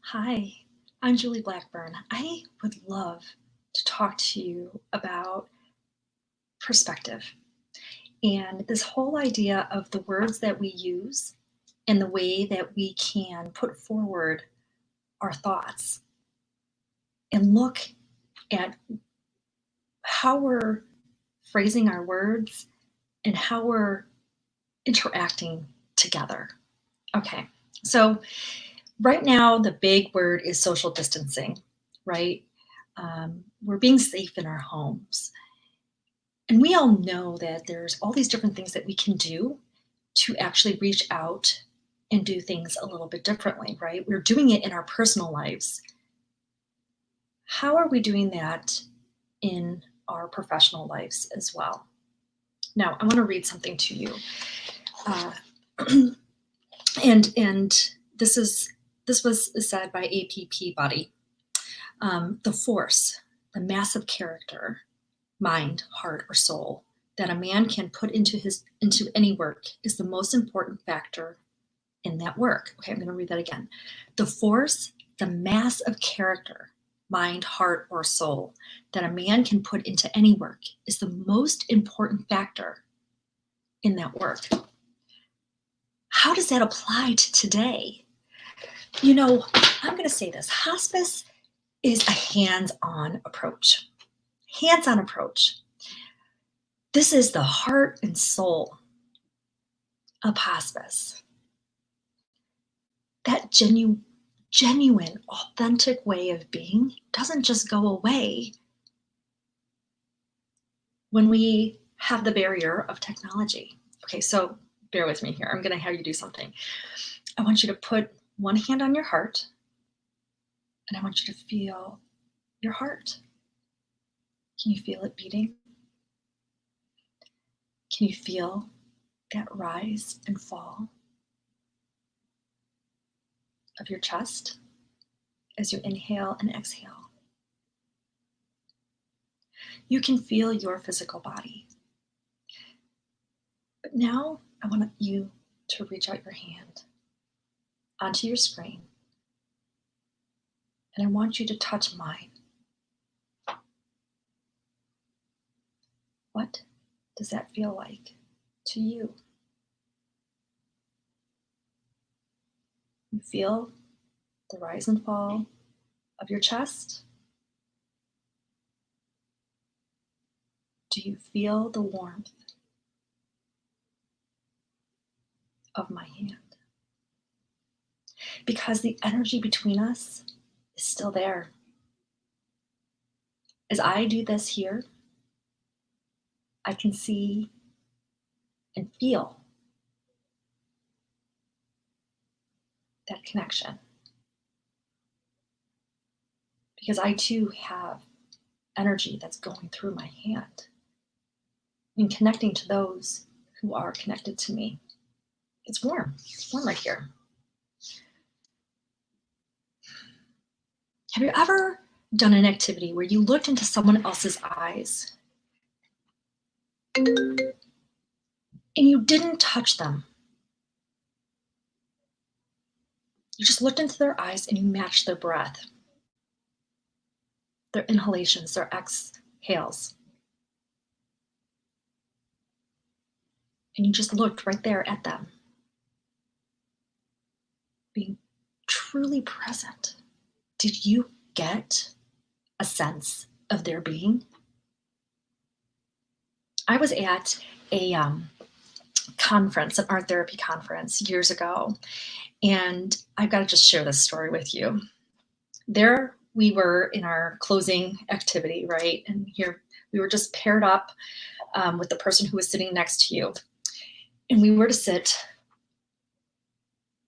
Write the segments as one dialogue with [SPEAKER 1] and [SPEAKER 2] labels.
[SPEAKER 1] Hi, I'm Julie Blackburn. I would love to talk to you about perspective and this whole idea of the words that we use and the way that we can put forward our thoughts and look at how we're phrasing our words and how we're interacting together. Okay, so right now, the big word is social distancing, right? We're being safe in our homes. And we all know that there's all these different things that we can do to actually reach out and do things a little bit differently, right? We're doing it in our personal lives. How are we doing that in our professional lives as well? Now, I want to read something to you. Uh, and this was said by APP Buddy. The force, the massive character, mind, heart, or soul that a man can put into any work is the most important factor in that work. Okay, I'm going to read that again. The force, the mass of character, mind, heart, or soul that a man can put into any work is the most important factor in that work. How does that apply to today? I'm going to say this. Hospice is a hands-on approach. Hands-on approach. This is the heart and soul of hospice. That genuine, authentic way of being doesn't just go away when we have the barrier of technology. Okay, so bear with me here. I'm going to have you do something. I want you to put one hand on your heart, and I want you to feel your heart. Can you feel it beating? Can you feel that rise and fall of your chest as you inhale and exhale? You can feel your physical body. But now I want you to reach out your hand onto your screen, and I want you to touch mine. What does that feel like to you? You feel the rise and fall of your chest? Do you feel the warmth of my hand? Because the energy between us is still there. As I do this here, I can see and feel that connection. Because I too have energy that's going through my hand and connecting to those who are connected to me. It's warm. It's warm right here. Have you ever done an activity where you looked into someone else's eyes and you didn't touch them? You just looked into their eyes and you matched their breath, their inhalations, their exhales. And you just looked right there at them, being truly present. Did you get a sense of their being? I was at a conference, an art therapy conference years ago, and I've got to just share this story with you. There we were in our closing activity, right? And here we were just paired up with the person who was sitting next to you. And we were to sit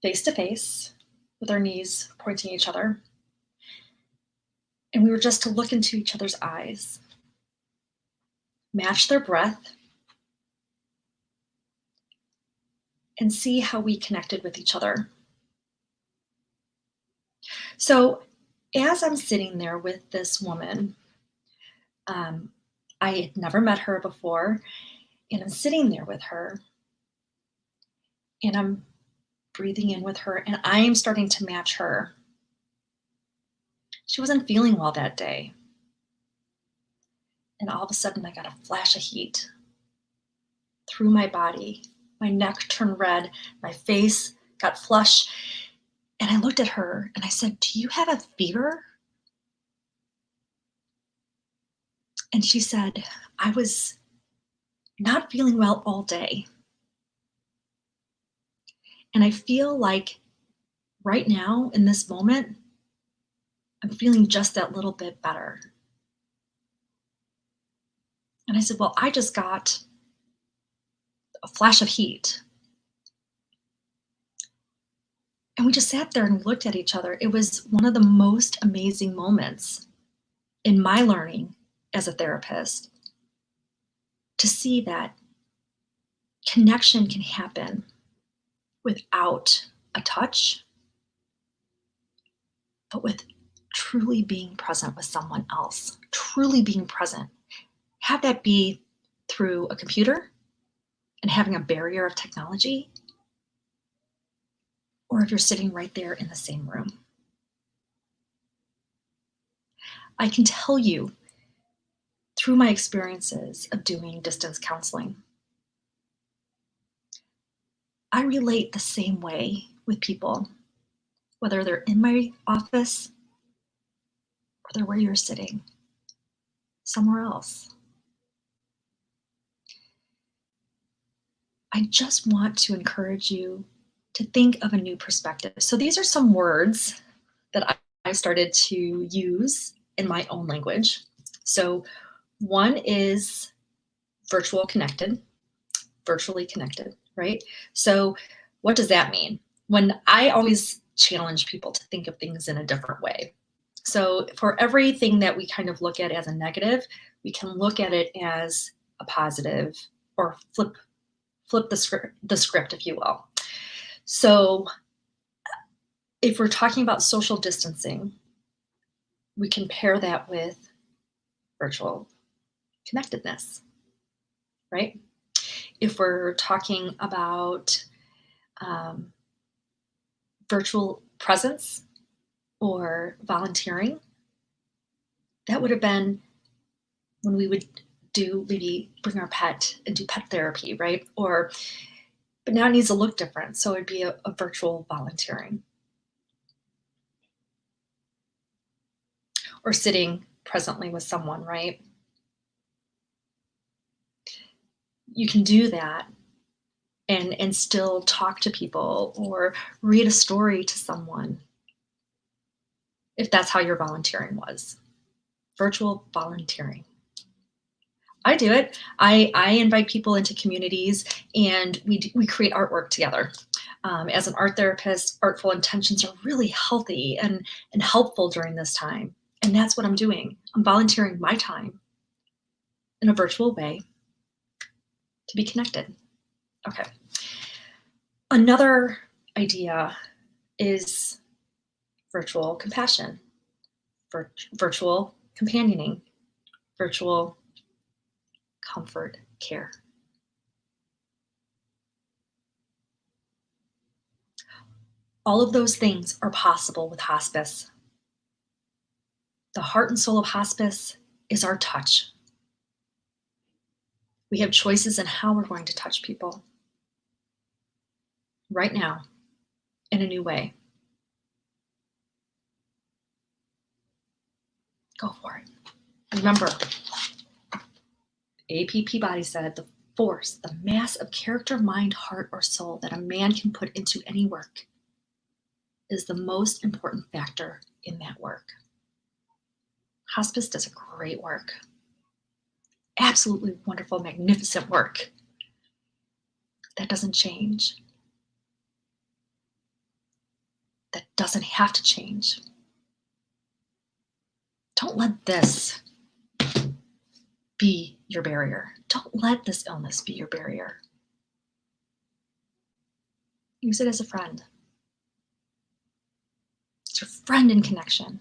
[SPEAKER 1] face to face with our knees pointing each other. And we were just to look into each other's eyes, match their breath, and see how we connected with each other. So as I'm sitting there with this woman, I had never met her before, and I'm sitting there with her, and I'm breathing in with her, and I am starting to match her. She wasn't feeling well that day. And all of a sudden, I got a flash of heat through my body. My neck turned red, my face got flushed. And I looked at her and I said, "Do you have a fever?" And she said, "I was not feeling well all day. And I feel like right now, in this moment, I'm feeling just that little bit better." And I said, "Well, I just got a flash of heat." And we just sat there and looked at each other. It was one of the most amazing moments in my learning as a therapist to see that connection can happen without a touch, but with truly being present with someone else, truly being present. Have that be through a computer and having a barrier of technology, or if you're sitting right there in the same room. I can tell you through my experiences of doing distance counseling, I relate the same way with people, whether they're in my office or they're where you're sitting, somewhere else. I just want to encourage you to think of a new perspective. So these are some words that I started to use in my own language. So one is virtual connected, virtually connected, right? So what does that mean? When I always challenge people to think of things in a different way. So for everything that we kind of look at as a negative, we can look at it as a positive, or flip the script, if you will. So if we're talking about social distancing, we can pair that with virtual connectedness, right? If we're talking about virtual presence or volunteering, that would have been when we would maybe bring our pet and do pet therapy, right? But now it needs to look different. So it'd be a virtual volunteering, or sitting presently with someone, right? You can do that and still talk to people or read a story to someone, if that's how your volunteering was. Virtual volunteering. I do it. I invite people into communities and we create artwork together. As an art therapist, artful intentions are really healthy and helpful during this time. And that's what I'm doing. I'm volunteering my time in a virtual way to be connected. Okay. Another idea is virtual compassion, virtual companioning, virtual comfort care. All of those things are possible with hospice. The heart and soul of hospice is our touch. We have choices in how we're going to touch people right now in a new way. Go for it. Remember, APP Body said the force, the mass of character, mind, heart, or soul that a man can put into any work is the most important factor in that work. Hospice does a great work. Absolutely wonderful, magnificent work. That doesn't change. That doesn't have to change. Don't let this be your barrier. Don't let this illness be your barrier. Use it as a friend. It's your friend in connection.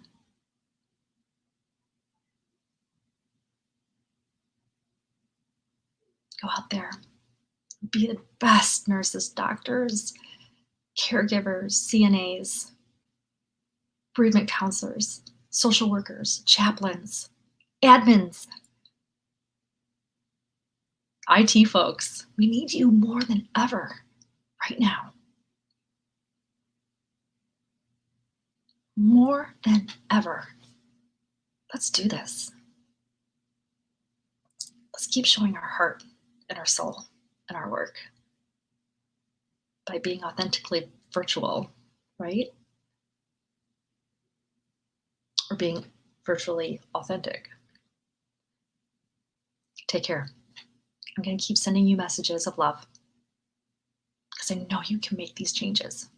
[SPEAKER 1] Go out there. Be the best nurses, doctors, caregivers, CNAs, bereavement counselors, social workers, chaplains, admins, IT folks. We need you more than ever right now. More than ever. Let's do this. Let's keep showing our heart and our soul and our work by being authentically virtual, right? Or being virtually authentic. Take care. I'm going to keep sending you messages of love because I know you can make these changes.